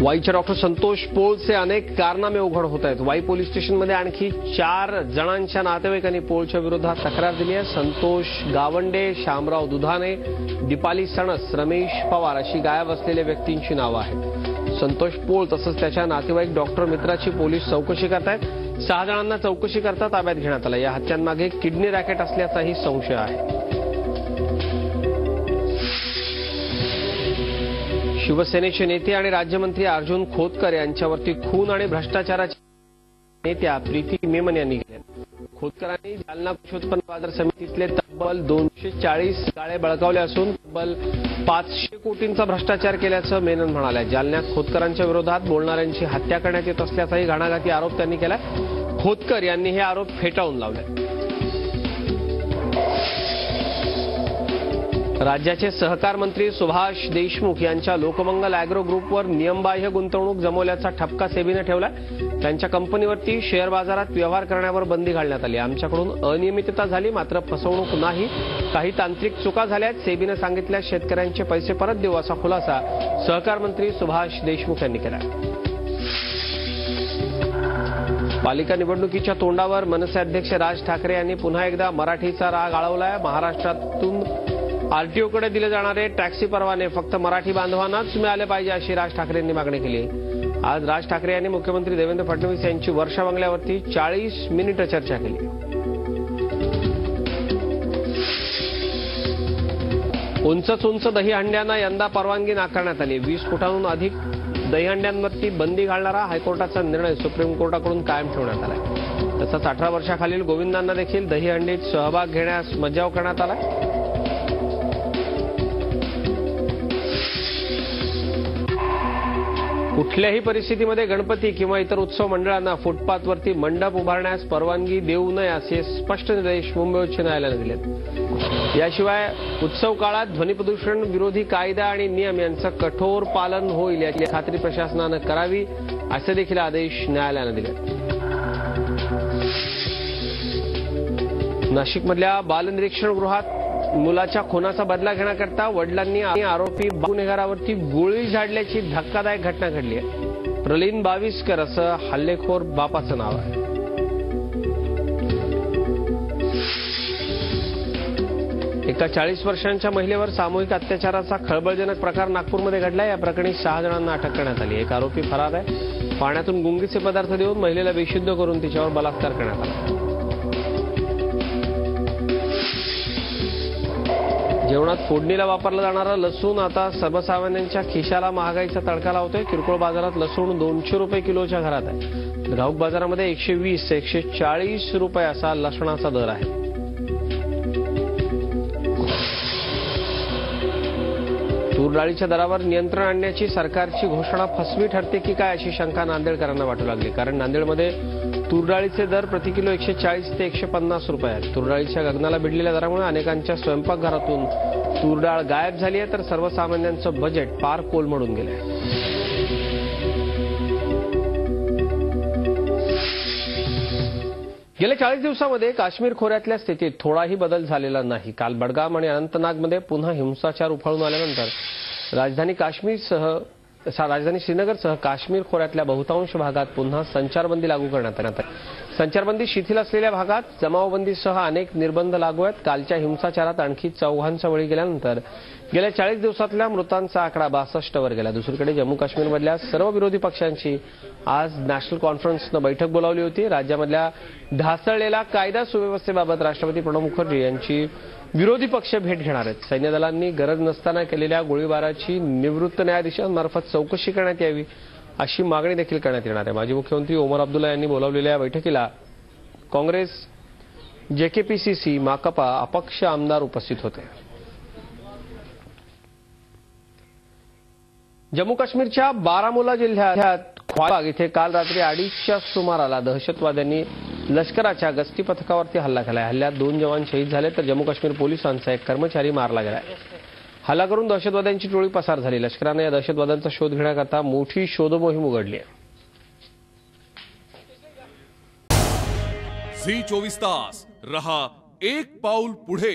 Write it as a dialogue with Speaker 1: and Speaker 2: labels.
Speaker 1: वाईच्या doctor Santosh पोळचे अनेक कारनामे उघड होत आहेत। वाई पोलीस स्टेशनमध्ये आणखी 4 जणांच्या नातेवाईकांनी पोळच्या विरोधात तक्रार दिली आहे। संतोष गावंडे, शामराव दुधाने, दीपाली सणस, रमेश पवार अशी गायब असलेल्या व्यक्तींची नावं आहेत। संतोष पोळ तसंच त्याच्या नातेवाईक डॉक्टर मित्राची पोलीस चौकशी करतायत। 6 जणांना चौकशी करता ताब्यात घेण्यात आलं। या हत्यांमागे किडनी रॅकेट असल्याचाही संशय आहे। शिवसेनेचे नेते आणि राज्यमंत्री अर्जुन खोतकर यांच्यावरती खून आणि भ्रष्टाचाराच्या नेत्या प्रीती मेमन यांनी केले। खोतकरांनी जालना कृषी उत्पन्न बाजार समितीतले तब्बल 240 गाळे बळकावले असून तब्बल 500 कोटींचा भ्रष्टाचार केल्याचं मेनन म्हणाले। जालन्यात खोतकरांच्या विरोधात बोलणाऱ्यांची हत्या करण्यात येत असल्याचाही घणाघाती आरोप त्यांनी केलाय। खोतकर यांनी हे आरोप फेटाळून लावले। राज्याचे सहकार मंत्री सुभाष देशमुख यांच्या लोकमंगल अॅग्रो ग्रुपवर नियमबाह्य गुंतवणूक जमवल्याचा ठपका सेबीने ठेवला। त्यांच्या कंपनीवरती शेअर बाजारात व्यवहार करण्यावर बंदी घालण्यात आली। आमच्याकडून अनियमितता झाली, मात्र फसवणूक नाही। काही तांत्रिक चुका झाल्या, सेबीने सांगितल्या शेतकऱ्यांचे पैसे परत देऊ असा खुलासा सहकार मंत्री सुभाष देशमुख यांनी केला। पालिका निवडणुकीच्या तोंडावर मनसे अध्यक्ष राज ठाकरे यांनी पुन्हा एकदा मराठीचा राग आळवलाय। महाराष्ट्रातून आरटीओकडे दिले जाणारे टॅक्सी परवाने फक्त मराठी बांधवांनाच मिळाले पाहिजे अशी राज ठाकरेंनी मागणी केली। आज राज ठाकरे यांनी मुख्यमंत्री देवेंद्र फडणवीस यांची वर्षा बंगल्यावरती 40 मिनिटं चर्चा केली। उंच दहीहंड्यांना यंदा परवानगी नाकारण्यात आली। 20 फुटांहून अधिक दहीहंड्यांवरती बंदी घालणारा हायकोर्टाचा निर्णय सुप्रीम कोर्टाकडून कायम ठेवण्यात आला। तसंच 18 वर्षाखालील गोविंदांना देखील दहीहंडीत सहभाग घेण्यास मज्जाव करण्यात आला। कुठल्याही परिस्थितीमध्ये गणपती किंवा इतर उत्सव मंडळांना फुटपाथवरती मंडप उभारण्यास परवानगी देऊ नये असे स्पष्ट निर्देश मुंबई उच्च न्यायालयाने दिलेत। याशिवाय उत्सव काळात ध्वनी प्रदूषण विरोधी कायदा आणि नियम यांचं कठोर पालन होईल याची खात्री प्रशासनानं करावी असे देखील आदेश न्यायालयाने दिलेत। नाशिकमधल्या बालनिरीक्षण गृहात मुलाच्या खुनाचा बदला घेण्याकरता वडिलांनी आरोपी गुन्हेगारावरती गोळी झाडल्याची धक्कादायक घटना घडली आहे। प्रलीन बाविस्कर असं हल्लेखोर बापाचं नाव आहे। एका 40 वर्षांच्या महिलेवर सामूहिक अत्याचाराचा खळबळजनक प्रकार नागपूरमध्ये घडला। या प्रकरणी 6 जणांना अटक करण्यात आली। एक आरोपी फरार आहे। पाण्यातून गुंगीचे पदार्थ देऊन महिलेला बेशुद्ध करून तिच्यावर बलात्कार करण्यात आला। जेवणात फोडणीला वापरलं जाणारं लसूण आता सर्वसामान्यांच्या खिशाला महागाईचा तडका लावतोय। किरकोळ बाजारात लसूण 200 रुपये किलोच्या घरात आहे। घाऊक बाजारामध्ये 120 ते 140 रुपये असा लसणाचा दर आहे। तूर डाळीच्या दरावर नियंत्रण आणण्याची सरकारची घोषणा फसवी ठरते की काय अशी शंका नांदेडकरांना वाटू लागली। कारण नांदेडमध्ये तूर डाळीचे दर प्रति किलो 140 ते 150 रुपये आहेत। तूर डाळीच्या गगनाला भिडलेल्या दरामुळे अनेकांच्या स्वयंपाकघरातून तूर डाळ गायब झाली आहे, तर सर्वसामान्यांचं बजेट पार कोलमडून गेलं आहे। गेल्या 40 दिवसांमध्ये काश्मीर खोऱ्यातल्या स्थितीत थोडाही बदल झालेला नाही। काल बडगाम आणि अनंतनागमध्ये पुन्हा हिंसाचार उफाळून आल्यानंतर राजधानी श्रीनगरसह काश्मीर खोऱ्यातल्या बहुतांश भागात पुन्हा संचारबंदी लागू करण्यात आली आहे। संचारबंदी शिथिल असलेल्या भागात जमावबंदीसह अनेक निर्बंध लागू आहेत। कालच्या हिंसाचारात आणखी 4 बळी गेल्यानंतर गेल्या 40 दिवसातल्या मृतांचा आकडा 62 वर गेला। दुसरीकडे जम्मू काश्मीरमधल्या सर्व विरोधी पक्षांची आज नॅशनल कॉन्फरन्सनं बैठक बोलावली होती। राज्यामधल्या ढासळलेल्या कायदा सुव्यवस्थेबाबत राष्ट्रपती प्रणव मुखर्जी यांची विरोधी पक्ष भेट घेणार आहेत। सैन्य दलांनी गरज नसताना केलेल्या गोळीबाराची निवृत्त न्यायाधीशांमार्फत चौकशी करण्यात यावी अशी मागणी देखील करण्यात येणार आहे। माजी मुख्यमंत्री ओमर अब्दुल्ला यांनी बोलावलेल्या या बैठकीला काँग्रेस, जेकेपीसीसी, माकपा अपक्ष आमदार उपस्थित होते। जम्मू काश्मीरच्या बारामुल्ला जिल्ह्यात ख्वाबाग इथे काल रात्री 2:30च्या सुमाराला दहशतवाद्यांनी लष्कराच्या गस्ती पथकावरती हल्ला केला। हल्ल्यात 2 जवान शहीद झाले, तर जम्मू काश्मीर पोलिसांचा एक कर्मचारी मारला गेला। हल्ला करून दहशतवाद्यांची टोळी पसार झाली। लष्कराने या दहशतवाद्यांचा शोध घेण्याकरता मोठी शोधमोहीम उघडली आहे।
Speaker 2: झी 24 तास रहा एक पाऊल पुढे।